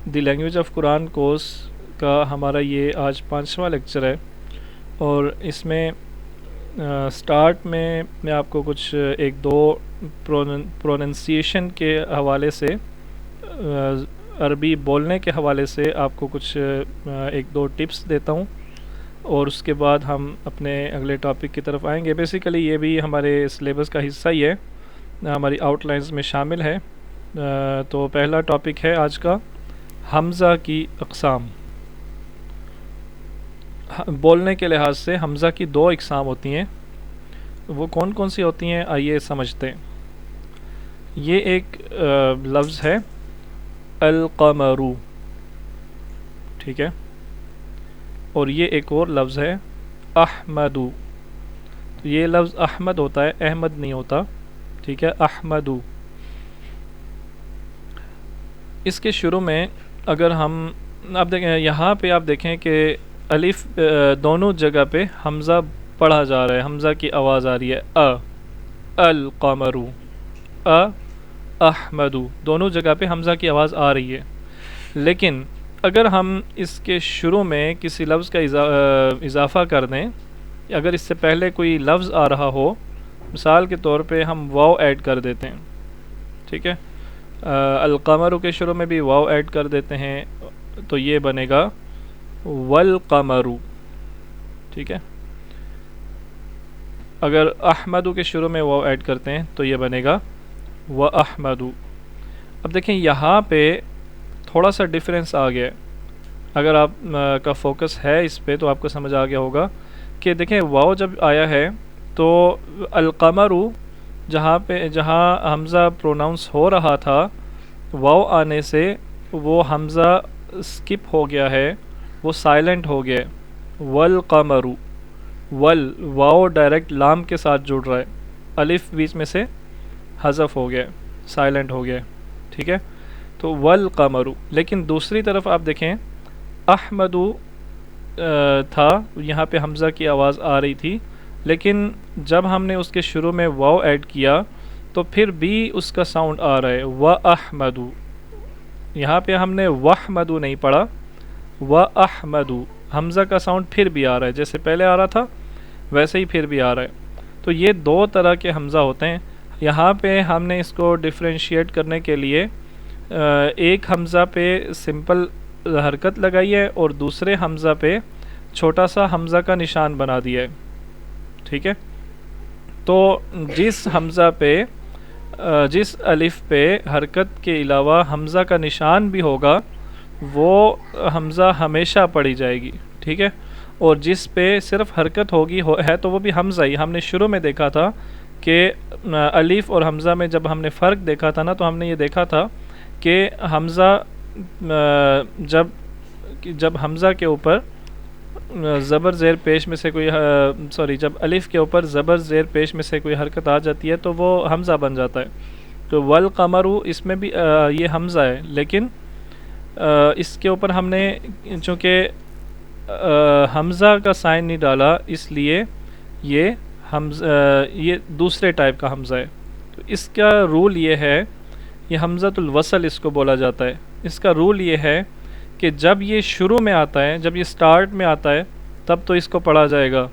The language of Quran course کا ہمارا یہ آج 5واں لیکچر ہے، اور اس میں سٹارٹ میں آپ کو کچھ ایک دو پروننسیشن کے حوالے سے، عربی بولنے کے حوالے سے آپ کو کچھ ایک دو ٹپس دیتا ہوں، اور اس کے بعد ہم اپنے اگلے ٹاپک کی طرف آئیں گے۔ بیسیکلی یہ بھی ہمارے سلیبس کا حصہ ہی ہے، ہماری آؤٹ لائنز میں شامل ہے۔ تو پہلا ٹاپک ہے آج کا حمزہ کی اقسام۔ بولنے کے لحاظ سے حمزہ کی دو اقسام ہوتی ہیں، وہ کون کون سی ہوتی ہیں آئیے سمجھتے ہیں۔ یہ ایک لفظ ہے القمر، ٹھیک ہے، اور یہ ایک اور لفظ ہے احمد۔ یہ لفظ احمد ہوتا ہے، احمد نہیں ہوتا، ٹھیک ہے، احمد۔ اس کے شروع میں اگر ہم آپ دیکھیں، یہاں پہ آپ دیکھیں کہ الف دونوں جگہ پہ حمزہ پڑھا جا رہا ہے، حمزہ کی آواز آ رہی ہے القمر، احمد، دونوں جگہ پہ حمزہ کی آواز آ رہی ہے۔ لیکن اگر ہم اس کے شروع میں کسی لفظ کا اضافہ کر دیں، اگر اس سے پہلے کوئی لفظ آ رہا ہو، مثال کے طور پہ ہم واو ایڈ کر دیتے ہیں، ٹھیک ہے، القمر کے شروع میں بھی واو ایڈ کر دیتے ہیں، تو یہ بنے گا والقمر، ٹھیک ہے۔ اگر احمد کے شروع میں واو ایڈ کرتے ہیں تو یہ بنے گا واحمد۔ اب دیکھیں یہاں پہ تھوڑا سا ڈیفرنس آ گیا ہے، اگر آپ کا فوکس ہے اس پہ تو آپ کو سمجھ آ گیا ہوگا کہ دیکھیں واو جب آیا ہے تو القمر جہاں حمزہ پروناؤنس ہو رہا تھا، واو آنے سے وہ حمزہ سکپ ہو گیا ہے، وہ سائلنٹ ہو گیا ہے، والقمر، واو ڈائریکٹ لام کے ساتھ جڑ رہا ہے، الف بیچ میں سے حذف ہو گیا، سائلنٹ ہو گیا، ٹھیک ہے، تو والقمر۔ لیکن دوسری طرف آپ دیکھیں احمد تھا، یہاں پہ حمزہ کی آواز آ رہی تھی، لیکن جب ہم نے اس کے شروع میں واو ایڈ کیا تو پھر بھی اس کا ساؤنڈ آ رہا ہے واحمد۔ یہاں پہ ہم نے واحمد نہیں پڑھا، واحمد، حمزہ کا ساؤنڈ پھر بھی آ رہا ہے، جیسے پہلے آ رہا تھا ویسے ہی پھر بھی آ رہا ہے۔ تو یہ دو طرح کے حمزہ ہوتے ہیں۔ یہاں پہ ہم نے اس کو ڈفرینشیٹ کرنے کے لیے ایک حمزہ پہ سمپل حرکت لگائی ہے اور دوسرے حمزہ پہ چھوٹا سا حمزہ کا نشان بنا دیا ہے، ٹھیک ہے۔ تو جس حمزہ پہ جس الف پہ حرکت کے علاوہ حمزہ کا نشان بھی ہوگا وہ حمزہ ہمیشہ پڑھی جائے گی، ٹھیک ہے، اور جس پہ صرف حرکت ہوگی ہے تو وہ بھی حمزہ ہی۔ ہم نے شروع میں دیکھا تھا کہ الف اور حمزہ میں جب ہم نے فرق دیکھا تھا نا، تو ہم نے یہ دیکھا تھا کہ حمزہ جب حمزہ کے اوپر زبر زیر پیش میں سے کوئی جب الف کے اوپر زبر زیر پیش میں سے کوئی حرکت آ جاتی ہے تو وہ حمزہ بن جاتا ہے۔ تو والقمر اس میں بھی یہ حمزہ ہے، لیکن اس کے اوپر ہم نے چونکہ حمزہ کا سائن نہیں ڈالا، اس لیے یہ دوسرے ٹائپ کا حمزہ ہے۔ تو اس کا رول یہ ہے، یہ حمزۃ الوصل اس کو بولا جاتا ہے۔ اس کا رول یہ ہے کہ جب یہ شروع میں آتا ہے، جب یہ سٹارٹ میں آتا ہے تب تو اس کو پڑھا جائے گا،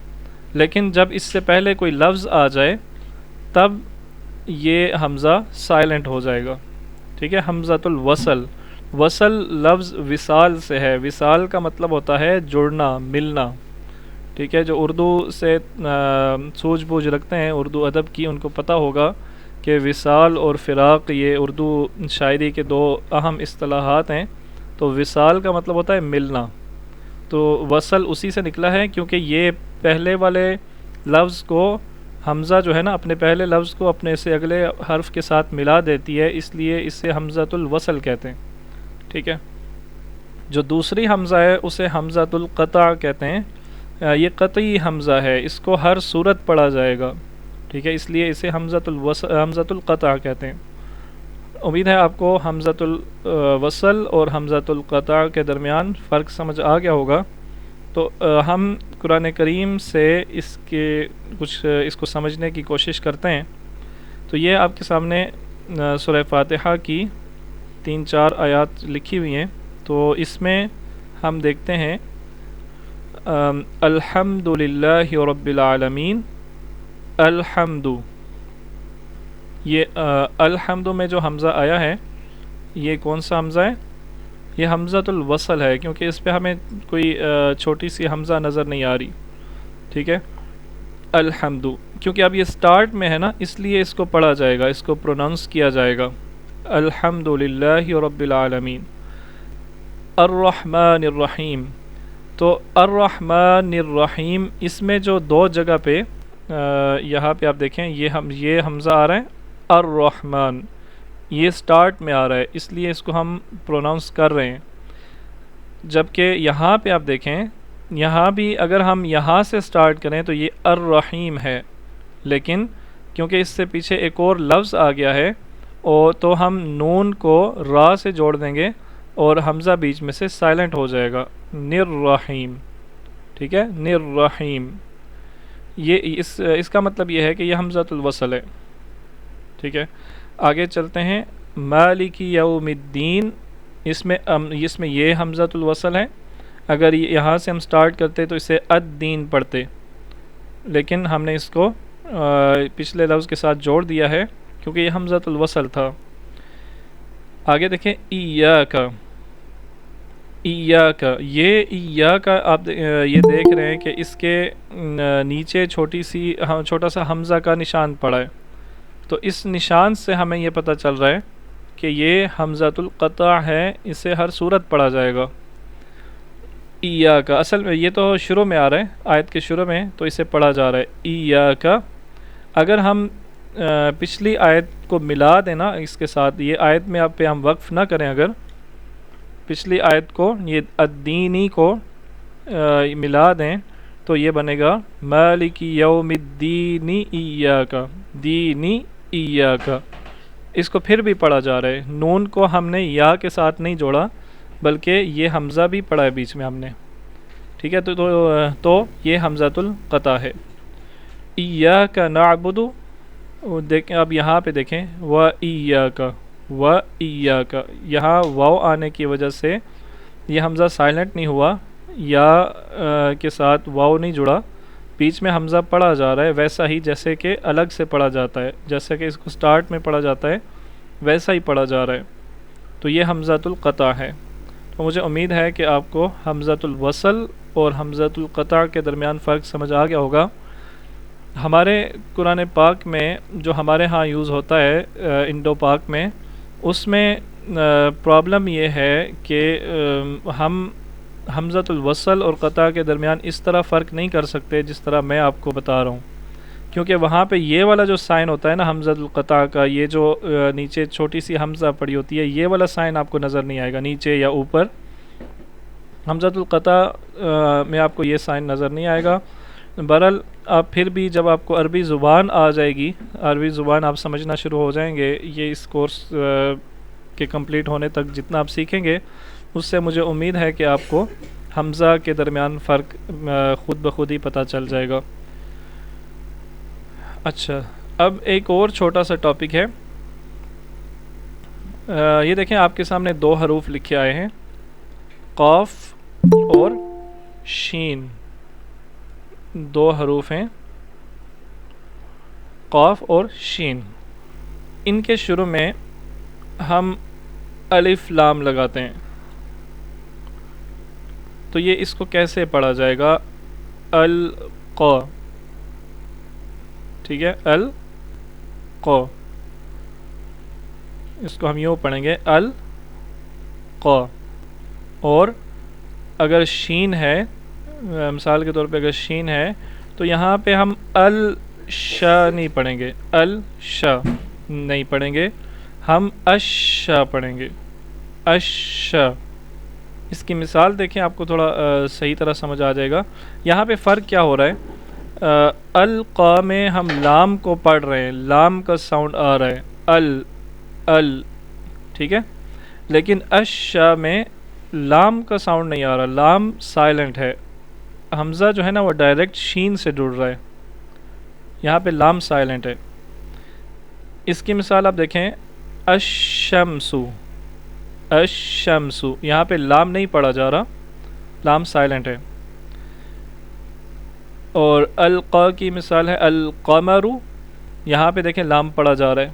لیکن جب اس سے پہلے کوئی لفظ آ جائے تب یہ حمزہ سائلنٹ ہو جائے گا، ٹھیک ہے۔ حمزۃ الوصل، وصل لفظ وصال سے ہے، وصال کا مطلب ہوتا ہے جڑنا، ملنا، ٹھیک ہے۔ جو اردو سے سوجھ بوجھ رکھتے ہیں اردو ادب کی، ان کو پتہ ہوگا کہ وصال اور فراق یہ اردو شاعری کے دو اہم اصطلاحات ہیں۔ تو وصال کا مطلب ہوتا ہے ملنا، تو وصل اسی سے نکلا ہے، کیونکہ یہ پہلے والے لفظ کو حمزہ جو ہے نا اپنے پہلے لفظ کو اپنے سے اگلے حرف کے ساتھ ملا دیتی ہے، اس لیے اسے حمزۃ الوصل کہتے ہیں، ٹھیک ہے۔ جو دوسری حمزہ ہے اسے حمزۃ القطع کہتے ہیں، یہ قطعی حمزہ ہے، اس کو ہر صورت پڑھا جائے گا، ٹھیک ہے، اس لیے اسے حمزۃ القطع کہتے ہیں۔ امید ہے آپ کو حمزۃ الوصل اور حمزۃ القطع کے درمیان فرق سمجھ آ گیا ہوگا۔ تو ہم قرآن کریم سے اس کو سمجھنے کی کوشش کرتے ہیں۔ تو یہ آپ کے سامنے سورہ فاتحہ کی 3-4 آیات لکھی ہوئی ہیں، تو اس میں ہم دیکھتے ہیں الحمدللہ رب العالمین، الحمد، یہ الحمد میں جو حمزہ آیا ہے یہ کون سا حمزہ ہے؟ یہ حمزۃ الوصل ہے، کیونکہ اس پہ ہمیں کوئی چھوٹی سی حمزہ نظر نہیں آ رہی، ٹھیک ہے۔ الحمد، کیونکہ اب یہ سٹارٹ میں ہے نا، اس لیے اس کو پڑھا جائے گا، اس کو پروننس کیا جائے گا، الحمد للہ رب العالمین۔ الرحمن الرحیم، تو الرحمن الرحیم اس میں جو دو جگہ پہ یہاں پہ آپ دیکھیں یہ حمزہ آ رہا ہے، الرحمن، یہ سٹارٹ میں آ رہا ہے، اس لیے اس کو ہم پروناؤنس کر رہے ہیں، جبکہ یہاں پہ آپ دیکھیں یہاں بھی اگر ہم یہاں سے سٹارٹ کریں تو یہ الرحیم ہے، لیکن کیونکہ اس سے پیچھے ایک اور لفظ آ گیا ہے اور تو ہم نون کو را سے جوڑ دیں گے اور حمزہ بیچ میں سے سائلنٹ ہو جائے گا، نررحیم، ٹھیک ہے، نررحیم۔ یہ اس کا مطلب یہ ہے کہ یہ حمزۃ الوصل ہے، ٹھیک ہے۔ آگے چلتے ہیں، مالک یوم الدین، اس میں یہ حمزۃ الوصل ہے، اگر یہاں سے ہم سٹارٹ کرتے تو اسے الدین پڑھتے، لیکن ہم نے اس کو پچھلے لفظ کے ساتھ جوڑ دیا ہے کیونکہ یہ حمزۃ الوصل تھا۔ آگے دیکھیں، ایاک، ایاک، یہ ایاک آپ یہ دیکھ رہے ہیں کہ اس کے نیچے چھوٹا سا حمزہ کا نشان پڑا ہے، تو اس نشان سے ہمیں یہ پتہ چل رہا ہے کہ یہ حمزۃ القطع ہے، اسے ہر صورت پڑھا جائے گا۔ ایاک، اصل میں یہ تو شروع میں آ رہا ہے، آیت کے شروع میں، تو اسے پڑھا جا رہا ہے ایاک۔ اگر ہم پچھلی آیت کو ملا دیں نا اس کے ساتھ، یہ آیت میں آپ پہ ہم وقف نہ کریں، اگر پچھلی آیت کو یہ الدینی کو ملا دیں تو یہ بنے گا مالک یوم الدین ایاک، دینی ایاک، اس کو پھر بھی پڑھا جا رہا ہے، نون کو ہم نے یا کے ساتھ نہیں جوڑا بلکہ یہ حمزہ بھی پڑھا ہے بیچ میں ہم نے، ٹھیک ہے۔ تو یہ حمزۃ القطع ہے۔ ایاک نعبد، دیکھیں اب یہاں پہ دیکھیں، وَإِيَّاكَ، وَإِيَّاكَ، یہاں واو آنے کی وجہ سے یہ حمزہ سائلنٹ نہیں ہوا، یا کے ساتھ واو نہیں جڑا، بیچ میں حمزہ پڑھا جا رہا ہے، ویسا ہی جیسے کہ الگ سے پڑھا جاتا ہے، جیسے کہ اس کو سٹارٹ میں پڑھا جاتا ہے ویسا ہی پڑھا جا رہا ہے، تو یہ حمزۃ القطع ہے۔ تو مجھے امید ہے کہ آپ کو حمزۃ الوصل اور حمزۃ القطع کے درمیان فرق سمجھ آ گیا ہوگا۔ ہمارے قرآن پاک میں جو ہمارے ہاں یوز ہوتا ہے انڈو پاک میں، اس میں پرابلم یہ ہے کہ ہم حمزۃ الوصل اور قطع کے درمیان اس طرح فرق نہیں کر سکتے جس طرح میں آپ کو بتا رہا ہوں، کیونکہ وہاں پہ یہ والا جو سائن ہوتا ہے نا حمزۃ القطع کا، یہ جو نیچے چھوٹی سی حمزہ پڑی ہوتی ہے، یہ والا سائن آپ کو نظر نہیں آئے گا نیچے یا اوپر۔ حمزۃ القطع میں آپ کو یہ سائن نظر نہیں آئے گا۔ بہرحال آپ پھر بھی جب آپ کو عربی زبان آ جائے گی، عربی زبان آپ سمجھنا شروع ہو جائیں گے، یہ اس کورس کے کمپلیٹ ہونے تک جتنا آپ سیکھیں گے، اس سے مجھے امید ہے کہ آپ کو حمزہ کے درمیان فرق خود بخود ہی پتہ چل جائے گا۔ اچھا، اب ایک اور چھوٹا سا ٹاپک ہے، یہ دیکھیں آپ کے سامنے دو حروف لکھے آئے ہیں، قاف اور شین، دو حروف ہیں قاف اور شین، ان کے شروع میں ہم الف لام لگاتے ہیں، تو یہ اس کو کیسے پڑھا جائے گا؟ القا، ٹھیک ہے، القا، اس کو ہم یوں پڑھیں گے القا۔ اور اگر شین ہے، مثال کے طور پہ اگر شین ہے تو یہاں پہ ہم الشا نہیں پڑھیں گے، الشا نہیں پڑھیں گے، ہم اشا پڑھیں گے، اشا۔ اس کی مثال دیکھیں، آپ کو تھوڑا صحیح طرح سمجھ آ جائے گا۔ یہاں پہ فرق کیا ہو رہا ہے؟ القا میں ہم لام کو پڑھ رہے ہیں، لام کا ساؤنڈ آ رہا ہے، ال، ٹھیک ہے، لیکن اشا میں لام کا ساؤنڈ نہیں آ رہا، لام سائلنٹ ہے، حمزہ جو ہے نا وہ ڈائریکٹ شین سے جڑ رہا ہے، یہاں پہ لام سائلنٹ ہے۔ اس کی مثال آپ دیکھیں، الشمس، الشمسو، یہاں پہ لام نہیں پڑھا جا رہا، لام سائلنٹ ہے. اور القا کی مثال ہے القمر، یہاں پہ دیکھیں لام پڑھا جا رہا ہے.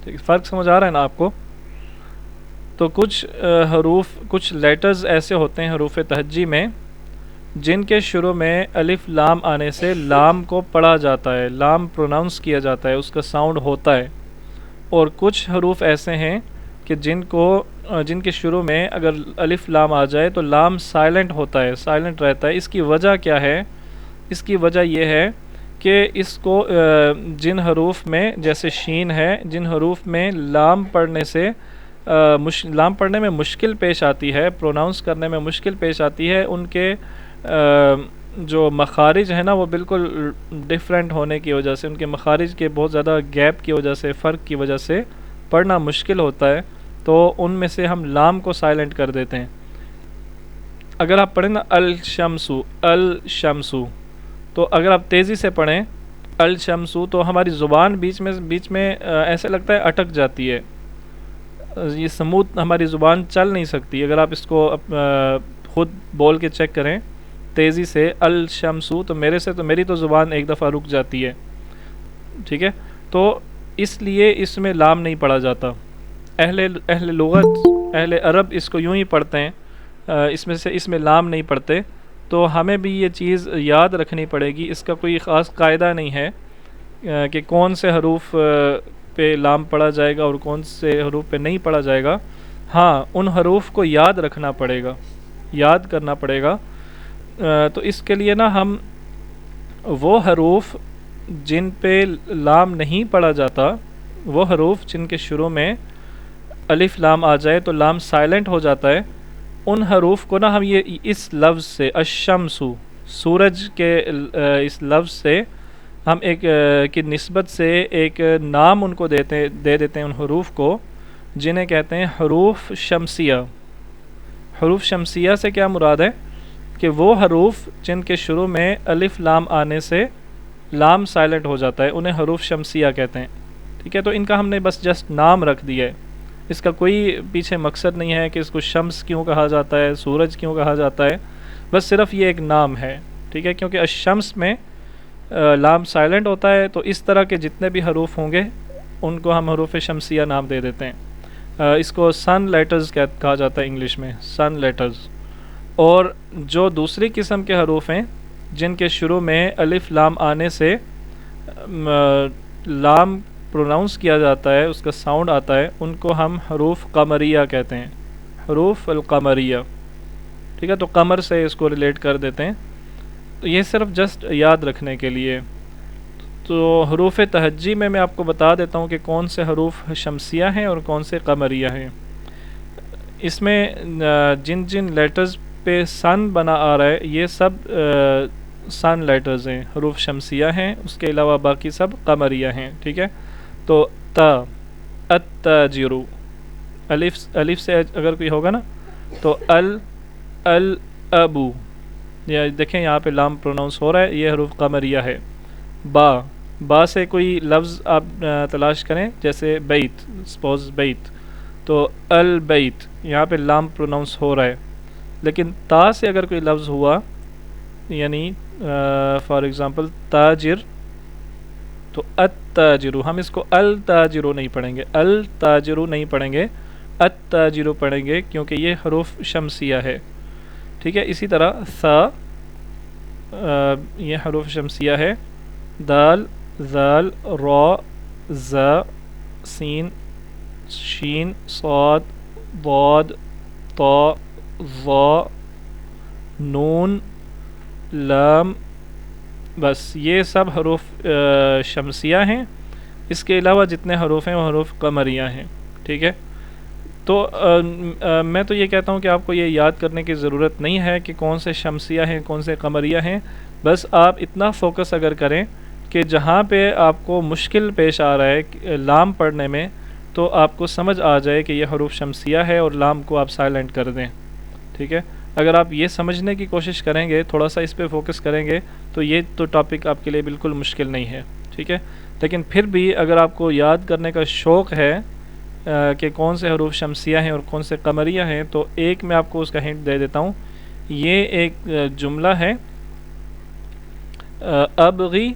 ٹھیک، فرق سمجھ آ رہا ہے نا آپ کو؟ تو کچھ حروف، کچھ لیٹرز ایسے ہوتے ہیں حروف تہجی میں جن کے شروع میں الف لام آنے سے لام کو پڑھا جاتا ہے، لام پروناؤنس کیا جاتا ہے، اس کا ساؤنڈ ہوتا ہے. اور کچھ حروف ایسے ہیں کہ جن کے شروع میں اگر الف لام آ جائے تو لام سائلنٹ ہوتا ہے، سائلنٹ رہتا ہے. اس کی وجہ کیا ہے؟ اس کی وجہ یہ ہے کہ اس کو جن حروف میں، جیسے شین ہے، جن حروف میں لام پڑھنے سے لام پڑھنے میں مشکل پیش آتی ہے، پروناؤنس کرنے میں مشکل پیش آتی ہے، ان کے جو مخارج ہیں نا وہ بالکل ڈیفرنٹ ہونے کی وجہ سے، ان کے مخارج کے بہت زیادہ گیپ کی وجہ سے، فرق کی وجہ سے پڑھنا مشکل ہوتا ہے، تو ان میں سے ہم لام کو سائلنٹ کر دیتے ہیں. اگر آپ پڑھیں نا الشمسو، الشمسو، تو اگر آپ تیزی سے پڑھیں الشمسو تو ہماری زبان بیچ میں ایسے لگتا ہے اٹک جاتی ہے، یہ سموتھ ہماری زبان چل نہیں سکتی. اگر آپ اس کو خود بول کے چیک کریں تیزی سے الشمسو، تو میری تو زبان ایک دفعہ رک جاتی ہے. ٹھیک ہے، تو اس لیے اس میں لام نہیں پڑھا جاتا. اہل لغت، اہل عرب اس کو یوں ہی پڑھتے ہیں، اس میں لام نہیں پڑھتے. تو ہمیں بھی یہ چیز یاد رکھنی پڑے گی. اس کا کوئی خاص قاعدہ نہیں ہے کہ کون سے حروف پہ لام پڑھا جائے گا اور کون سے حروف پہ نہیں پڑھا جائے گا. ہاں، ان حروف کو یاد رکھنا پڑے گا، یاد کرنا پڑے گا. تو اس کے لیے نا ہم وہ حروف جن پہ لام نہیں پڑھا جاتا، وہ حروف جن کے شروع میں الف لام آ جائے تو لام سائلنٹ ہو جاتا ہے، ان حروف کو نا ہم یہ اس لفظ سے الشمسو، سورج کے اس لفظ سے ہم ایک کی نسبت سے ایک نام ان کو دے دیتے ہیں ان حروف کو، جنہیں کہتے ہیں حروف شمسیہ. حروف شمسیہ سے کیا مراد ہے کہ وہ حروف جن کے شروع میں الف لام آنے سے لام سائلنٹ ہو جاتا ہے، انہیں حروف شمسیہ کہتے ہیں. ٹھیک ہے، تو ان کا ہم نے بس جسٹ نام رکھ دیا ہے، اس کا کوئی پیچھے مقصد نہیں ہے کہ اس کو شمس کیوں کہا جاتا ہے، سورج کیوں کہا جاتا ہے، بس صرف یہ ایک نام ہے. ٹھیک ہے، کیونکہ الشمس میں لام سائلنٹ ہوتا ہے، تو اس طرح کے جتنے بھی حروف ہوں گے ان کو ہم حروف شمسیہ نام دے دیتے ہیں. اس کو سن لیٹرز کہا جاتا ہے انگلش میں، سن لیٹرز. اور جو دوسری قسم کے حروف ہیں جن کے شروع میں الف لام آنے سے لام پروناؤنس کیا جاتا ہے، اس کا ساؤنڈ آتا ہے، ان کو ہم حروف قمریہ کہتے ہیں، حروف القمریہ. ٹھیک ہے، تو قمر سے اس کو ریلیٹ کر دیتے ہیں. تو یہ صرف جسٹ یاد رکھنے کے لیے. تو حروف تہجی میں آپ کو بتا دیتا ہوں کہ کون سے حروف شمسیہ ہیں اور کون سے قمریہ ہیں. اس میں جن لیٹرز پہ سن بنا آ رہا ہے یہ سب سن لیٹرز ہیں، حروف شمسیہ ہیں. اس کے علاوہ باقی سب قمریہ ہیں. ٹھیک ہے، تو تا، التاجرو، الف سے اگر کوئی ہوگا نا تو الابو، یہ دیکھیں یہاں پہ لام پروناؤنس ہو رہا ہے، یہ حروف قمریہ ہے. با سے کوئی لفظ آپ تلاش کریں، جیسے بیت، سپوز بیت، تو البیت، یہاں پہ لام پروناؤنس ہو رہا ہے. لیکن تا سے اگر کوئی لفظ ہوا، یعنی فار ایگزامپل تاجر، تو التاجرو، ہم اس کو التاجرو نہیں پڑھیں گے، التاجرو نہیں پڑھیں گے، التاجرو پڑھیں گے، کیونکہ یہ حروف شمسیہ ہے. ٹھیک ہے، اسی طرح ثا، یہ حروف شمسیہ ہے. دال، ذال، را، زا، سین، شین، صاد، ضاد، طا، ظا، نون، لام، بس یہ سب حروف شمسیہ ہیں. اس کے علاوہ جتنے حروف ہیں وہ حروف قمریہ ہیں. ٹھیک ہے، تو میں تو یہ کہتا ہوں کہ آپ کو یہ یاد کرنے کی ضرورت نہیں ہے کہ کون سے شمسیہ ہیں کون سے قمریہ ہیں. بس آپ اتنا فوکس اگر کریں کہ جہاں پہ آپ کو مشکل پیش آ رہا ہے لام پڑھنے میں، تو آپ کو سمجھ آ جائے کہ یہ حروف شمسیہ ہے اور لام کو آپ سائلنٹ کر دیں. ٹھیک ہے، اگر آپ یہ سمجھنے کی کوشش کریں گے، تھوڑا سا اس پہ فوکس کریں گے، تو یہ تو ٹاپک آپ کے لیے بالکل مشکل نہیں ہے. ٹھیک ہے، لیکن پھر بھی اگر آپ کو یاد کرنے کا شوق ہے کہ کون سے حروف شمسیہ ہیں اور کون سے قمریہ ہیں، تو ایک میں آپ کو اس کا ہنٹ دے دیتا ہوں. یہ ایک جملہ ہے، ابغی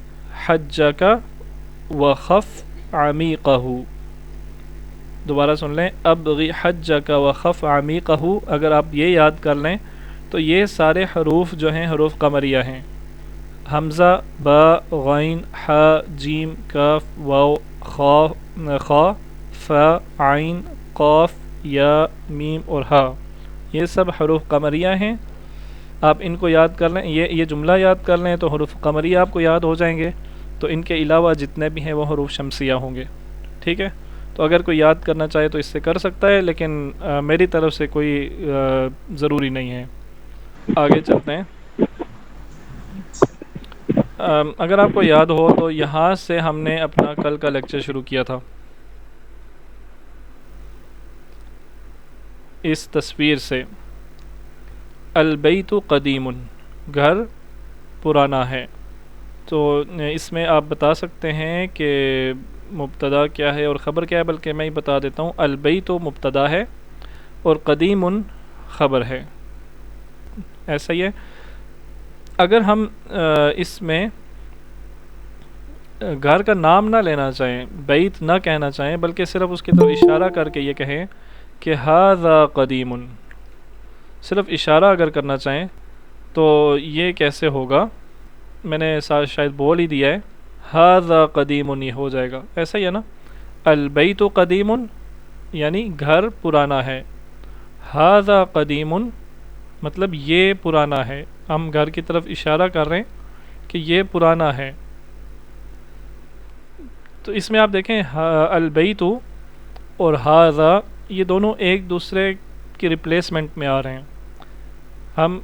حجک وخف عمیقہ. دوبارہ سن لیں، ابغی حجک وخف عمیقہ. اگر آپ یہ یاد کر لیں تو یہ سارے حروف جو ہیں حروف قمریہ ہیں. حمزہ، با، غین، ح، جیم، کاف، واو، خا، فا، عین، قاف، یا، میم اور ہا، یہ سب حروف قمریہ ہیں. آپ ان کو یاد کر لیں، یہ جملہ یاد کر لیں تو حروف قمریہ آپ کو یاد ہو جائیں گے. تو ان کے علاوہ جتنے بھی ہیں وہ حروف شمسیہ ہوں گے. ٹھیک ہے، تو اگر کوئی یاد کرنا چاہے تو اس سے کر سکتا ہے، لیکن میری طرف سے کوئی ضروری نہیں ہے. آگے چلتے ہیں. اگر آپ کو یاد ہو تو یہاں سے ہم نے اپنا کل کا لیکچر شروع کیا تھا. اس تصویر سے، البیت قدیم، گھر پرانا ہے. تو اس میں آپ بتا سکتے ہیں کہ مبتدا کیا ہے اور خبر کیا ہے، بلکہ میں ہی بتا دیتا ہوں. البیت مبتدا ہے اور قدیم خبر ہے. ایسا ہی ہے. اگر ہم اس میں گھر کا نام نہ لینا چاہیں، بیت نہ کہنا چاہیں، بلکہ صرف اس کی طرف اشارہ کر کے یہ کہیں کہ ھذا قدیم، صرف اشارہ اگر کرنا چاہیں تو یہ کیسے ہوگا؟ میں نے شاید بول ہی دیا ہے، ھذا قدیم یہ ہو جائے گا. ایسا ہی ہے نا، البیت قدیم یعنی گھر پرانا ہے، ھذا قدیم مطلب یہ پرانا ہے. ہم گھر کی طرف اشارہ کر رہے ہیں کہ یہ پرانا ہے. تو اس میں آپ دیکھیں البیت اور ھذا یہ دونوں ایک دوسرے کی ریپلیسمنٹ میں آ رہے ہیں. ہم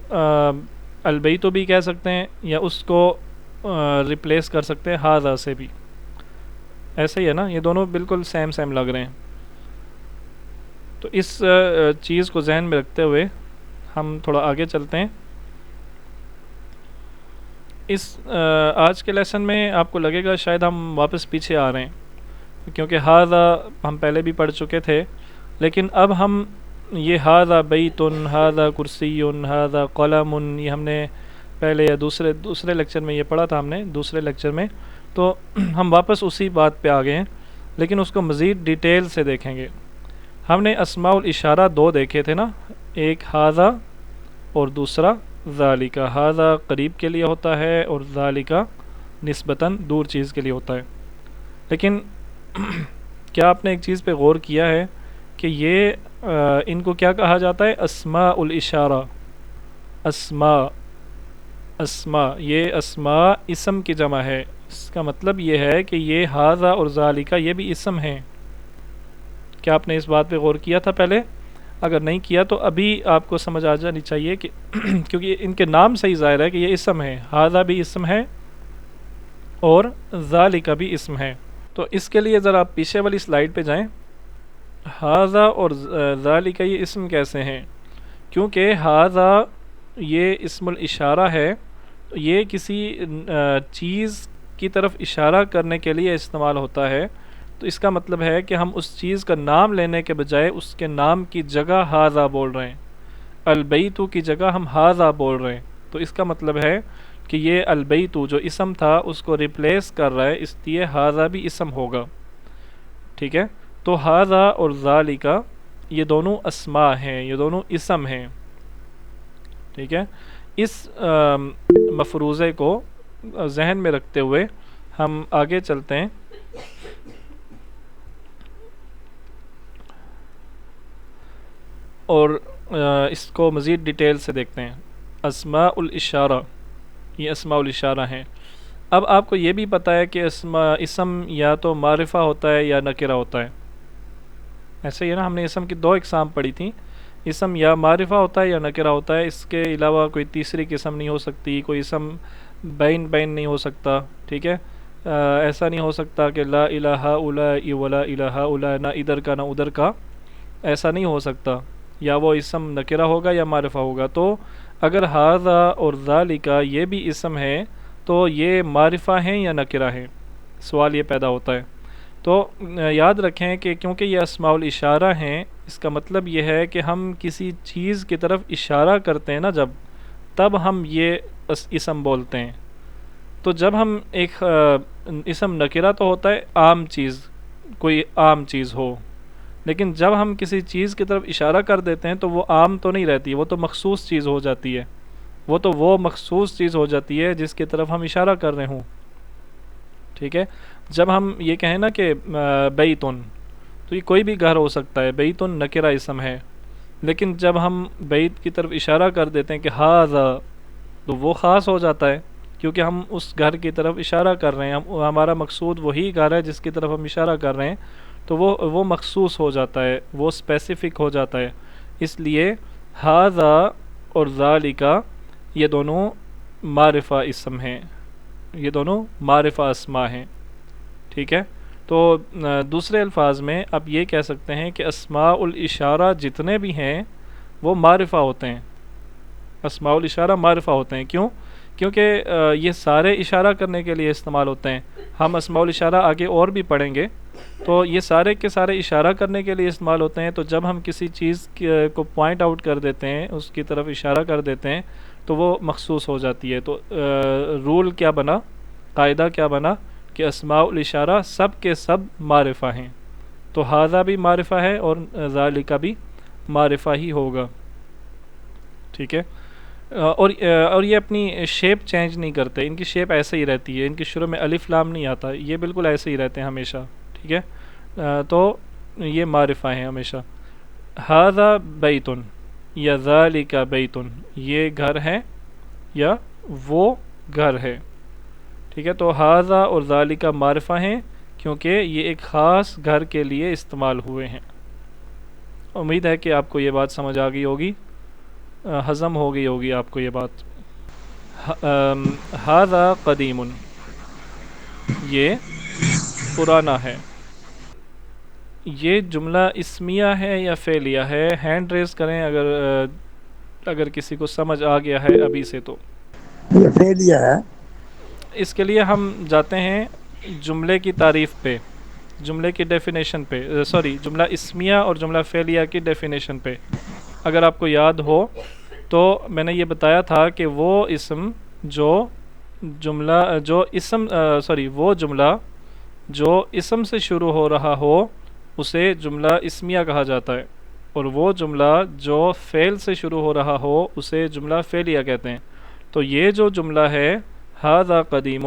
البیت بھی کہہ سکتے ہیں یا اس کو ریپلیس کر سکتے ہیں ھذا سے بھی. ایسا ہی ہے نا، یہ دونوں بالکل سیم لگ رہے ہیں. تو اس چیز کو ذہن میں رکھتے ہوئے ہم تھوڑا آگے چلتے ہیں. اس آج کے لیسن میں آپ کو لگے گا شاید ہم واپس پیچھے آ رہے ہیں، کیونکہ ھذا ہم پہلے بھی پڑھ چکے تھے. لیکن اب ہم یہ ھذا بیت، ھذا کرسی، ھذا قلم، یہ ہم نے پہلے یا دوسرے لیکچر میں یہ پڑھا تھا. ہم نے دوسرے لیکچر میں تو ہم واپس اسی بات پہ آ گئے ہیں، لیکن اس کو مزید ڈیٹیل سے دیکھیں گے. ہم نے اسماء الاشارہ دو دیکھے تھے نا، ایک ھذا اور دوسرا ذالک. ھذا قریب کے لیے ہوتا ہے اور ذالک نسبتاً دور چیز کے لیے ہوتا ہے. لیکن کیا آپ نے ایک چیز پہ غور کیا ہے کہ یہ ان کو کیا کہا جاتا ہے؟ اسماء الاشارہ. اسماء یہ اسماء اسم کی جمع ہے. اس کا مطلب یہ ہے کہ یہ ھذا اور ذالک یہ بھی اسم ہیں. کیا آپ نے اس بات پہ غور کیا تھا پہلے؟ اگر نہیں کیا تو ابھی آپ کو سمجھ آ جانی چاہیے کہ کیونکہ ان کے نام سے ہی ظاہر ہے کہ یہ اسم ہے. ھذا بھی اسم ہے اور ذالک بھی اسم ہے. تو اس کے لیے ذرا آپ پیچھے والی سلائیڈ پہ جائیں. ھذا اور ذالک یہ اسم کیسے ہیں؟ کیونکہ ھذا یہ اسم الاشارہ ہے، یہ کسی چیز کی طرف اشارہ کرنے کے لیے استعمال ہوتا ہے. تو اس کا مطلب ہے کہ ہم اس چیز کا نام لینے کے بجائے اس کے نام کی جگہ ھذا بول رہے ہیں. البیت کی جگہ ہم ھذا بول رہے ہیں. تو اس کا مطلب ہے کہ یہ البیت جو اسم تھا اس کو ریپلیس کر رہا ہے، اس لیے ھذا بھی اسم ہوگا. ٹھیک ہے، تو ھذا اور ذالک یہ دونوں اسماء ہیں، یہ دونوں اسم ہیں. ٹھیک ہے، اس مفروضے کو ذہن میں رکھتے ہوئے ہم آگے چلتے ہیں. اور اس کو مزید ڈیٹیل سے دیکھتے ہیں. اسماء الاشارہ، یہ اسماء الاشارہ ہیں. اب آپ کو یہ بھی پتہ ہے کہ اسم یا تو معرفہ ہوتا ہے یا نکرہ ہوتا ہے. ایسے ہی نا، ہم نے اسم کی دو اقسام پڑھی تھیں، اسم یا معرفہ ہوتا ہے یا نکرہ ہوتا ہے. اس کے علاوہ کوئی تیسری قسم نہیں ہو سکتی، کوئی اسم بین نہیں ہو سکتا. ٹھیک ہے، ایسا نہیں ہو سکتا کہ لا الہ الا ولا الہ الا، نہ ادھر کا نہ ادھر کا، ایسا نہیں ہو سکتا. یا وہ اسم نکرہ ہوگا یا معرفہ ہوگا. تو اگر ھذا اور ذالک یہ بھی اسم ہے تو یہ معرفہ ہیں یا نکرہ ہیں؟ سوال یہ پیدا ہوتا ہے. تو یاد رکھیں کہ کیونکہ یہ اسماء الاشارہ ہیں، اس کا مطلب یہ ہے کہ ہم کسی چیز کی طرف اشارہ کرتے ہیں نا جب، تب ہم یہ اسم بولتے ہیں۔ تو جب ہم ایک اسم نکرہ تو ہوتا ہے عام چیز، کوئی عام چیز ہو، لیکن جب ہم کسی چیز کی طرف اشارہ کر دیتے ہیں تو وہ عام تو نہیں رہتی، وہ تو مخصوص چیز ہو جاتی ہے، وہ مخصوص چیز ہو جاتی ہے جس کی طرف ہم اشارہ کر رہے ہوں، ٹھیک ہے۔ جب ہم یہ کہیں نا کہ بیتن، تو یہ کوئی بھی گھر ہو سکتا ہے، بیتن نکرہ اسم ہے، لیکن جب ہم بیت کی طرف اشارہ کر دیتے ہیں کہ ھذا، تو وہ خاص ہو جاتا ہے، کیونکہ ہم اس گھر کی طرف اشارہ کر رہے ہیں، ہمارا مقصود وہی گھر ہے جس کی طرف ہم اشارہ کر رہے ہیں، تو وہ مخصوص ہو جاتا ہے، وہ اسپیسیفک ہو جاتا ہے۔ اس لیے ھذا اور ذالک یہ دونوں معرفہ اسم ہیں، یہ دونوں معرفہ اسماء ہیں، ٹھیک ہے۔ تو دوسرے الفاظ میں آپ یہ کہہ سکتے ہیں کہ اسماء الاشارہ جتنے بھی ہیں وہ معرفہ ہوتے ہیں، اسماء الاشارہ معرفہ ہوتے ہیں۔ کیوں؟ کیونکہ یہ سارے اشارہ کرنے کے لیے استعمال ہوتے ہیں۔ ہم اسماء الاشارہ آگے اور بھی پڑھیں گے، تو یہ سارے کے سارے اشارہ کرنے کے لیے استعمال ہوتے ہیں۔ تو جب ہم کسی چیز کو پوائنٹ آؤٹ کر دیتے ہیں، اس کی طرف اشارہ کر دیتے ہیں، تو وہ مخصوص ہو جاتی ہے۔ تو رول کیا بنا، قاعدہ کیا بنا کہ اسماء الاشارہ سب کے سب معرفہ ہیں، تو ھذا بھی معرفہ ہے اور ذالک بھی معرفہ ہی ہوگا، ٹھیک ہے۔ اور یہ اپنی شیپ چینج نہیں کرتے، ان کی شیپ ایسے ہی رہتی ہے، ان کی شروع میں الف لام نہیں آتا، یہ بالکل ایسے ہی رہتے ہیں ہمیشہ، ٹھیک ہے۔ تو یہ معرفہ ہیں ہمیشہ۔ ھذا بیتن یا ذالک بیتن، یہ گھر ہے یا وہ گھر ہے، ٹھیک ہے۔ تو ھذا اور ذالک معرفہ ہیں کیونکہ یہ ایک خاص گھر کے لیے استعمال ہوئے ہیں۔ امید ہے کہ آپ کو یہ بات سمجھ آ گئی ہوگی، ہضم ہو گئی ہوگی آپ کو یہ بات۔ ھذا قدیم، یہ پرانا ہے۔ یہ جملہ اسمیہ ہے یا فعلیہ ہے؟ ہینڈ ریز کریں اگر کسی کو سمجھ آ گیا ہے ابھی سے تو۔ یہ فعلیہ ہے۔ اس کے لیے ہم جاتے ہیں جملے کی تعریف پہ، جملے کی ڈیفینیشن پہ، جملہ اسمیہ اور جملہ فعلیہ کی ڈیفینیشن پہ۔ اگر آپ کو یاد ہو تو میں نے یہ بتایا تھا کہ وہ جملہ جو اسم سے شروع ہو رہا ہو اسے جملہ اسمیہ کہا جاتا ہے، اور وہ جملہ جو فعل سے شروع ہو رہا ہو اسے جملہ فعلیہ کہتے ہیں۔ تو یہ جو جملہ ہے ھذا قدیم،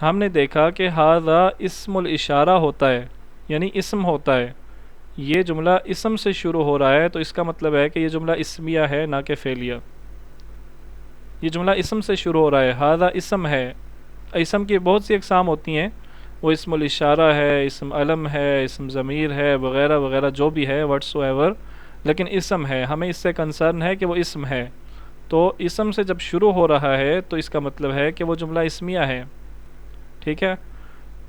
ہم نے دیکھا کہ ھذا اسم الاشارہ ہوتا ہے، یعنی اسم ہوتا ہے۔ یہ جملہ اسم سے شروع ہو رہا ہے تو اس کا مطلب ہے کہ یہ جملہ اسمیہ ہے نہ کہ فعلیہ۔ یہ جملہ اسم سے شروع ہو رہا ہے، ھذا اسم ہے۔ اسم کی بہت سی اقسام ہوتی ہیں، وہ اسم الاشارہ ہے، اسم علم ہے، اسم ضمیر ہے، وغیرہ وغیرہ جو بھی ہے واٹس ایور، لیکن اسم ہے، ہمیں اس سے کنسرن ہے کہ وہ اسم ہے۔ تو اسم سے جب شروع ہو رہا ہے تو اس کا مطلب ہے کہ وہ جملہ اسمیہ ہے، ٹھیک ہے۔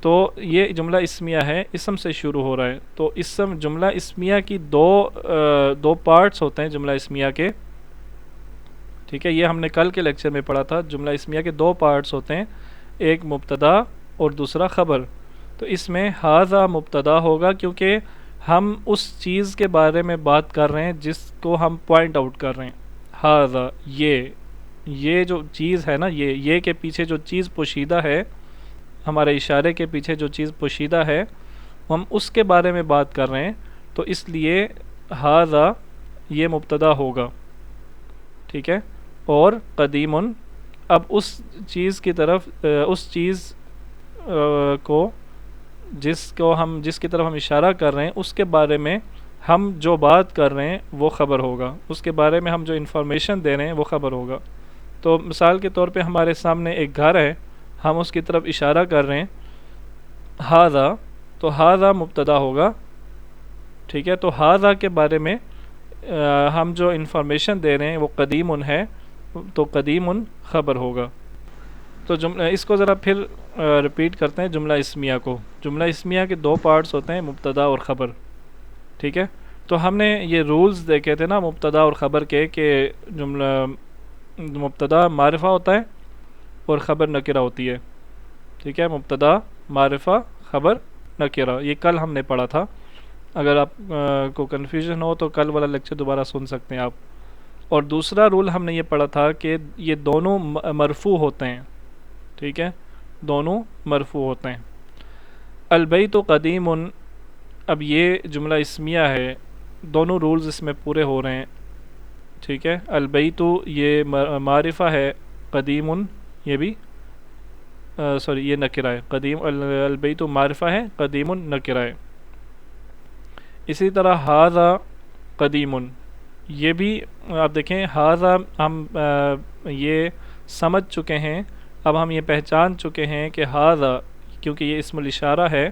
تو یہ جملہ اسمیہ ہے، اسم سے شروع ہو رہا ہے۔ تو جملہ اسمیہ کی دو پارٹس ہوتے ہیں جملہ اسمیہ کے، ٹھیک ہے۔ یہ ہم نے کل کے لیکچر میں پڑھا تھا، جملہ اسمیہ کے دو پارٹس ہوتے ہیں، ایک مبتدا اور دوسرا خبر۔ تو اس میں ھذا مبتدا ہوگا کیونکہ ہم اس چیز کے بارے میں بات کر رہے ہیں جس کو ہم پوائنٹ آؤٹ کر رہے ہیں۔ ھذا یہ جو چیز ہے نا، یہ کے پیچھے جو چیز پوشیدہ ہے، ہمارے اشارے کے پیچھے جو چیز پوشیدہ ہے ہم اس کے بارے میں بات کر رہے ہیں، تو اس لیے ھذا یہ مبتدا ہوگا، ٹھیک ہے۔ اور قدیم، اب اس چیز کی طرف جس کی طرف ہم اشارہ کر رہے ہیں اس کے بارے میں ہم جو بات کر رہے ہیں وہ خبر ہوگا، اس کے بارے میں ہم جو انفارمیشن دے رہے ہیں وہ خبر ہوگا۔ تو مثال کے طور پہ ہمارے سامنے ایک گھر ہے، ہم اس کی طرف اشارہ کر رہے ہیں ھذا، تو ھذا مبتدا ہوگا، ٹھیک ہے۔ تو ھذا کے بارے میں ہم جو انفارمیشن دے رہے ہیں وہ قدیم ہے، تو قدیم خبر ہوگا۔ تو اس کو ذرا پھر ریپیٹ کرتے ہیں جملہ اسمیہ کو۔ جملہ اسمیہ کے دو پارٹس ہوتے ہیں، مبتدا اور خبر، ٹھیک ہے۔ تو ہم نے یہ رولز دیکھے تھے نا مبتدا اور خبر کے، کہ جملہ مبتدا معرفہ ہوتا ہے اور خبر نکرہ ہوتی ہے، ٹھیک ہے۔ مبتدا معرفہ، خبر نکرہ، یہ کل ہم نے پڑھا تھا، اگر آپ کو کنفیوژن ہو تو کل والا لیکچر دوبارہ سن سکتے ہیں آپ۔ اور دوسرا رول ہم نے یہ پڑھا تھا کہ یہ دونوں مرفوع ہوتے ہیں، ٹھیک ہے، دونوں مرفوع ہوتے ہیں۔ البیت قدیم، اب یہ جملہ اسمیہ ہے، دونوں رولز اس میں پورے ہو رہے ہیں، ٹھیک ہے۔ البیت یہ معرفہ ہے، قدیم یہ بھی سوری یہ نکرہ ہے، قدیم البیت معرفہ ہے، قدیم نکرہ ہے۔ اسی طرح ھذا قدیم، یہ بھی آپ دیکھیں، ھذا ہم یہ سمجھ چکے ہیں، اب ہم یہ پہچان چکے ہیں کہ ھذا، کیونکہ یہ اسم الاشارہ ہے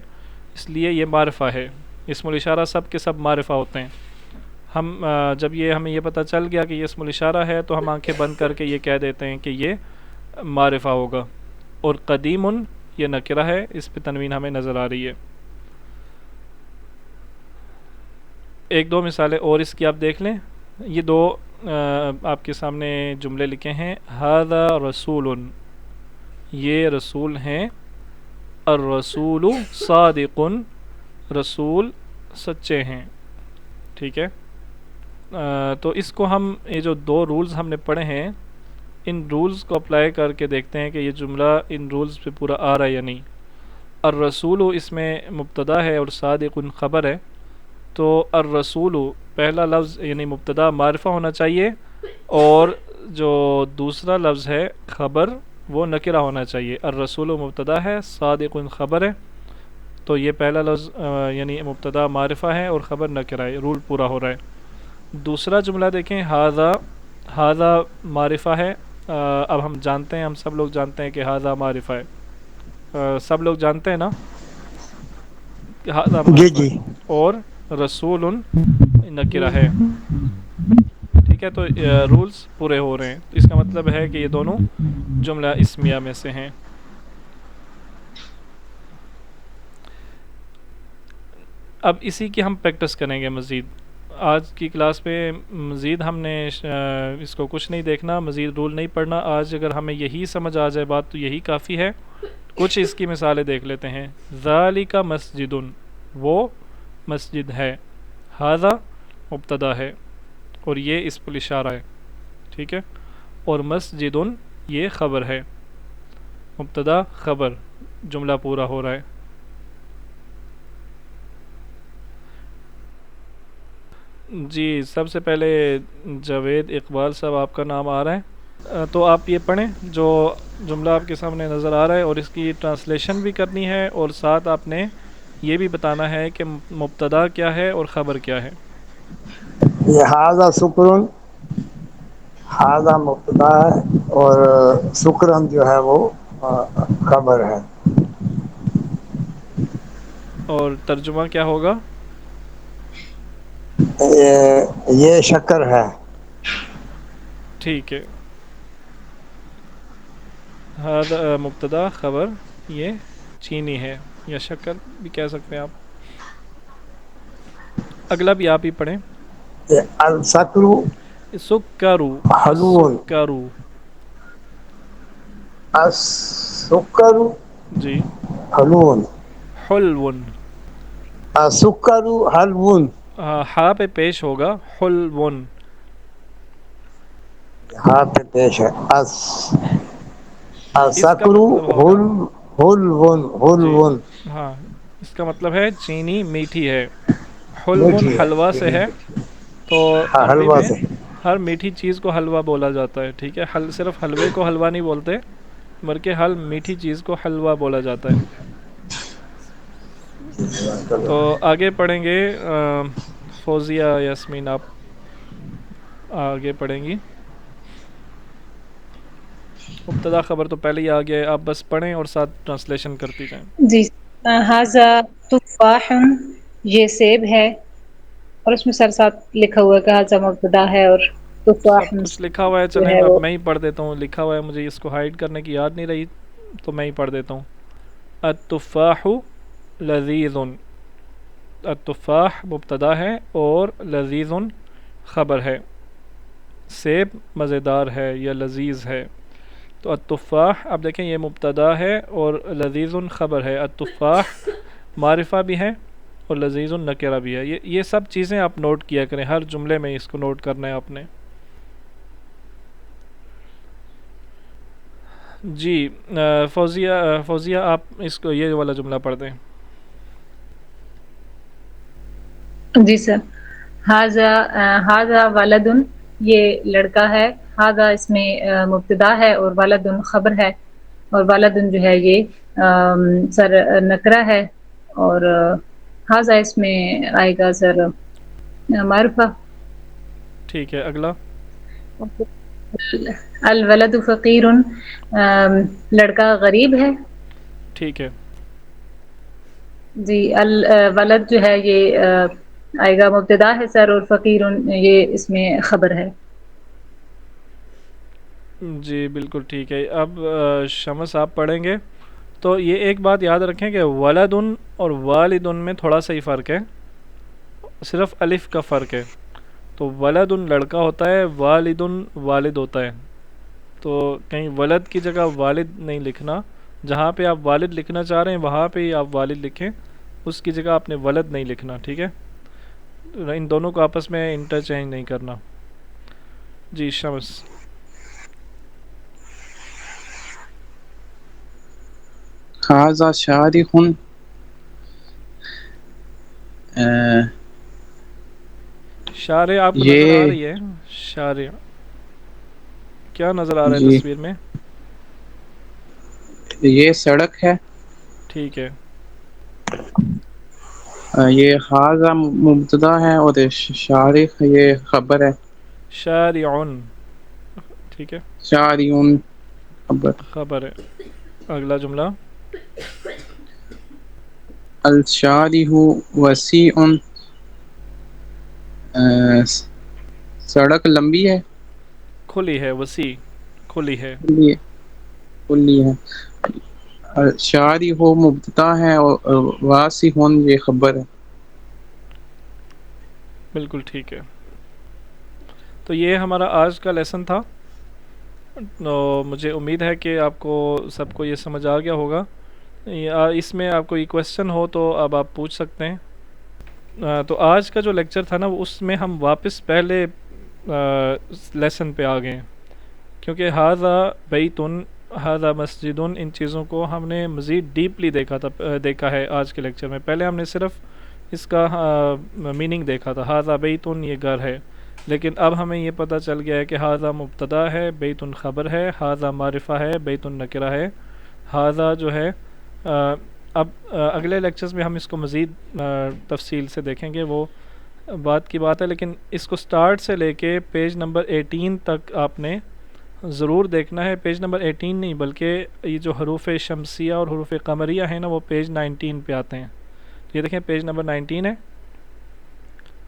اس لیے یہ معرفہ ہے، اسم الاشارہ سب کے سب معرفہ ہوتے ہیں۔ ہم جب یہ ہمیں یہ پتہ چل گیا کہ یہ اسم الاشارہ ہے تو ہم آنکھیں بند کر کے یہ کہہ دیتے ہیں کہ یہ معرفہ ہوگا۔ اور قدیم یہ نکرہ ہے، اس پہ تنوین ہمیں نظر آ رہی ہے۔ ایک دو مثالیں اور اس کی آپ دیکھ لیں، یہ دو آپ کے سامنے جملے لکھے ہیں، ھذا رسول، یہ رسول ہیں، الرسول صادق، رسول سچے ہیں، ٹھیک ہے۔ تو اس کو ہم یہ جو دو رولز ہم نے پڑھے ہیں، ان رولز کو اپلائی کر کے دیکھتے ہیں کہ یہ جملہ ان رولز پہ پورا آ رہا ہے یا نہیں۔ الرسول اس میں مبتدا ہے اور صادق خبر ہے، تو الرسول پہلا لفظ یعنی مبتدا معرفہ ہونا چاہیے، اور جو دوسرا لفظ ہے خبر وہ نکرہ ہونا چاہیے۔ الرسول مبتدا ہے، صادق خبر ہے، تو یہ پہلا لفظ یعنی مبتدا معرفہ ہے اور خبر نکرہ ہے، رول پورا ہو رہا ہے۔ دوسرا جملہ دیکھیں، ھذا معرفہ ہے، اب ہم جانتے ہیں، ہم سب لوگ جانتے ہیں کہ ھذا معرفہ ہے، سب لوگ جانتے ہیں نا کہ ھذا جی معرفہ جی۔ ہے، اور رسول نکرہ ہے، ٹھیک ہے۔ تو رولز پورے ہو رہے ہیں، اس کا مطلب ہے کہ یہ دونوں جملہ اسمیہ میں سے ہیں۔ اب اسی کی ہم پریکٹس کریں گے مزید، آج کی کلاس پہ مزید ہم نے اس کو کچھ نہیں دیکھنا، مزید رول نہیں پڑھنا، آج اگر ہمیں یہی سمجھ آ جائے بات تو یہی کافی ہے۔ کچھ اس کی مثالیں دیکھ لیتے ہیں۔ ذالک مسجد، وہ مسجد ہے، ھذا مبتدا ہے اور یہ اسم الاشارہ ہے، ٹھیک ہے، اور مسجد یہ خبر ہے، مبتدا خبر، جملہ پورا ہو رہا ہے۔ جی سب سے پہلے جاوید اقبال صاحب آپ کا نام آ رہا ہے، تو آپ یہ پڑھیں جو جملہ آپ کے سامنے نظر آ رہا ہے، اور اس کی ٹرانسلیشن بھی کرنی ہے، اور ساتھ آپ نے یہ بھی بتانا ہے کہ مبتدا کیا ہے اور خبر کیا ہے۔ یہ ھذا شکرن، ھذا مبتدا ہے اور شکرن جو ہے وہ خبر ہے۔ اور ترجمہ کیا ہوگا؟ یہ شکر ہے۔ ٹھیک ہے، ھذا مبتدا خبر، یہ چینی ہے یا شکر بھی کہہ سکتے ہیں آپ۔ اگلا بھی آپ ہی پڑھیں۔ الشکر سکرو، حلون، السکرو، السکر جی، حلون، حلون، السکر حلون، ہا پہ پیش ہوگا، حلون، ہاں پہ پیش ہے، اس کا السکر مطلب ہوگا، حلون، جی حلون، ہاں، اس کا مطلب ہے چینی میٹھی ہے، حلون میٹھی ہے، حلوہ سے چینی ہے، میٹھی ہے، تو ہاں عربی حلوہ میں سے۔ ہر میٹھی چیز کو حلوہ بولا جاتا ہے، ٹھیک ہے، صرف حلوے کو حلوہ نہیں بولتے، بلکہ ہر میٹھی چیز کو حلوہ بولا جاتا ہے۔ تو آگے پڑھیں گے، فوزیہ یاسمین آپ آگے پڑھیں گی۔ مبتدا خبر تو پہلے ہی آ گیا ہے، آپ بس پڑھیں اور ساتھ ٹرانسلیشن کرتی جائیں۔ جی، ھذا تفاح، یہ سیب ہے، اور اس میں ساتھ لکھا ہوا ہے کہ ھذا مبتدا ہے اور تفاح سب کچھ لکھا ہوا ہے، جو چلیں ہے اب وہ میں ہی پڑھ دیتا ہوں، لکھا ہوا ہے، مجھے اس کو ہائڈ کرنے کی یاد نہیں رہی تو میں ہی پڑھ دیتا ہوں۔ التفاح لذیذ، التفاح مبتدا ہے اور لذیذ خبر ہے، سیب مزیدار ہے یا لذیذ ہے، تو التفاح اب دیکھیں یہ مبتدا ہے اور لذیذ خبر ہے۔ التفاح معرفہ بھی ہے اور لذیذ نکرہ بھی ہے. یہ سب چیزیں آپ نوٹ کیا کریں، ہر جملے میں اس کو نوٹ کرنا ہے آپ نے. جی فوزیہ آپ اس کو یہ والا جملہ پڑھ دیں. جی سر. ہاذا ولدن، یہ لڑکا ہے. ہاذا اس میں مبتدا ہے اور ولدن خبر ہے، اور ولدن جو ہے یہ سر نکرہ ہے، اور ہاذا اس میں آئے گا سر معرفہ. ٹھیک ہے، اگلا. الولد فقیر، لڑکا غریب ہے. ٹھیک ہے. جی الولد جو ہے یہ آئے گا مبتدا ہے سر، اور فقیر یہ اس میں خبر ہے. جی بالکل ٹھیک ہے. اب شمس آپ پڑھیں گے. تو یہ ایک بات یاد رکھیں کہ ولدن اور والدن میں تھوڑا سا ہی فرق ہے، صرف الف کا فرق ہے. تو ولدن لڑکا ہوتا ہے، والدن والد ہوتا ہے. تو کہیں ولد کی جگہ والد نہیں لکھنا، جہاں پہ آپ والد لکھنا چاہ رہے ہیں وہاں پہ ہی آپ والد لکھیں، اس کی جگہ آپ نے ولد نہیں لکھنا. ٹھیک ہے، ان دونوں کو آپس میں انٹرچینج نہیں کرنا. جی شمس. ہاذا شارح، شارع آپ کو نظر آ یہ رہی ہے؟ شارع کیا نظر آ رہا ہے جی تصویر میں؟ یہ سڑک ہے. ٹھیک ہے. یہ ہاذا مبتدا ہے اور شارح یہ خبر ہے. شارعن. ٹھیک ہے، شارعون خبر. خبر ہے. اگلا جملہ. الشارح وسیع، سڑک لمبی ہے. کھلی ہے، وسیع کھلی ہے. کھلی ہے. شارح مبتدا ہے اور واسع یہ خبر ہے. بالکل ٹھیک ہے. تو یہ ہمارا آج کا لیسن تھا. مجھے امید ہے کہ آپ کو سب کو یہ سمجھ آ گیا ہوگا. اس میں آپ کو یہ کویسچن ہو تو اب آپ پوچھ سکتے ہیں. تو آج کا جو لیکچر تھا نا اس میں ہم واپس پہلے لیسن پہ آ گئے ہیں، کیونکہ ہاذا بیتن، ہاذا مسجدن، ان چیزوں کو ہم نے مزید ڈیپلی دیکھا ہے آج کے لیکچر میں. پہلے ہم نے صرف اس کا میننگ دیکھا تھا، ہاذا بیتن یہ گھر ہے، لیکن اب ہمیں یہ پتہ چل گیا ہے کہ ہاذا مبتدا ہے، بیتن خبر ہے، ہاذا معرفہ ہے، بیتن نکرہ ہے. ہاذا جو ہے اب اگلے لیکچرز میں ہم اس کو مزید تفصیل سے دیکھیں گے، وہ بات کی بات ہے. لیکن اس کو سٹارٹ سے لے کے پیج نمبر 18 تک آپ نے ضرور دیکھنا ہے. پیج نمبر 18 نہیں بلکہ یہ جو حروف شمسیہ اور حروف قمریہ ہیں نا وہ پیج 19 پہ آتے ہیں. یہ دیکھیں پیج نمبر 19 ہے،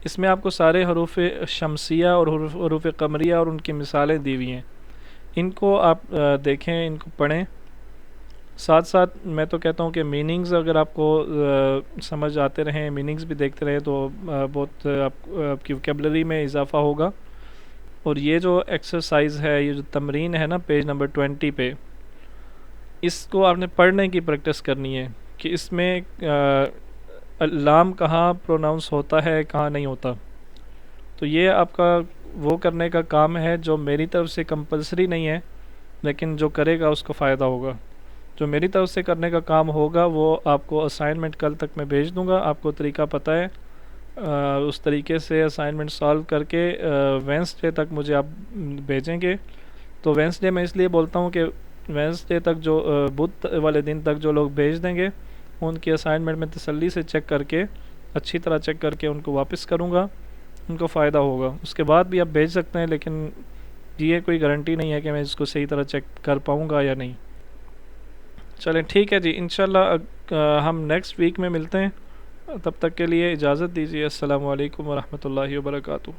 اس میں آپ کو سارے حروف شمسیہ اور حروف قمریہ اور ان کی مثالیں دی ہوئی ہیں. ان کو آپ دیکھیں، ان کو پڑھیں. ساتھ ساتھ میں تو کہتا ہوں کہ میننگز اگر آپ کو سمجھ آتے رہیں، میننگز بھی دیکھتے رہیں تو بہت آپ کی وکیبلری میں اضافہ ہوگا. اور یہ جو ایکسرسائز ہے، یہ جو تمرین ہے نا پیج نمبر 20 پہ، اس کو آپ نے پڑھنے کی پریکٹس کرنی ہے کہ اس میں لام کہاں پروناؤنس ہوتا ہے کہاں نہیں ہوتا. تو یہ آپ کا وہ کرنے کا کام ہے جو میری طرف سے کمپلسری نہیں ہے، لیکن جو کرے گا اس کو فائدہ ہوگا. جو میری طرف سے کرنے کا کام ہوگا وہ آپ کو اسائنمنٹ کل تک میں بھیج دوں گا. آپ کو طریقہ پتہ ہے، اس طریقے سے اسائنمنٹ سالو کر کے وینسڈے تک مجھے آپ بھیجیں گے. تو وینسڈے میں اس لیے بولتا ہوں کہ وینسڈے تک جو بدھ والے دن تک جو لوگ بھیج دیں گے ان کی اسائنمنٹ میں تسلی سے چیک کر کے، اچھی طرح چیک کر کے ان کو واپس کروں گا، ان کو فائدہ ہوگا. اس کے بعد بھی آپ بھیج سکتے ہیں، لیکن یہ کوئی گارنٹی نہیں ہے کہ میں اس کو صحیح طرح چیک کر پاؤں گا یا نہیں. چلیں ٹھیک ہے جی، انشاءاللہ ہم نیکسٹ ویک میں ملتے ہیں. تب تک کے لیے اجازت دیجیے. السلام علیکم ورحمۃ اللہ وبرکاتہ.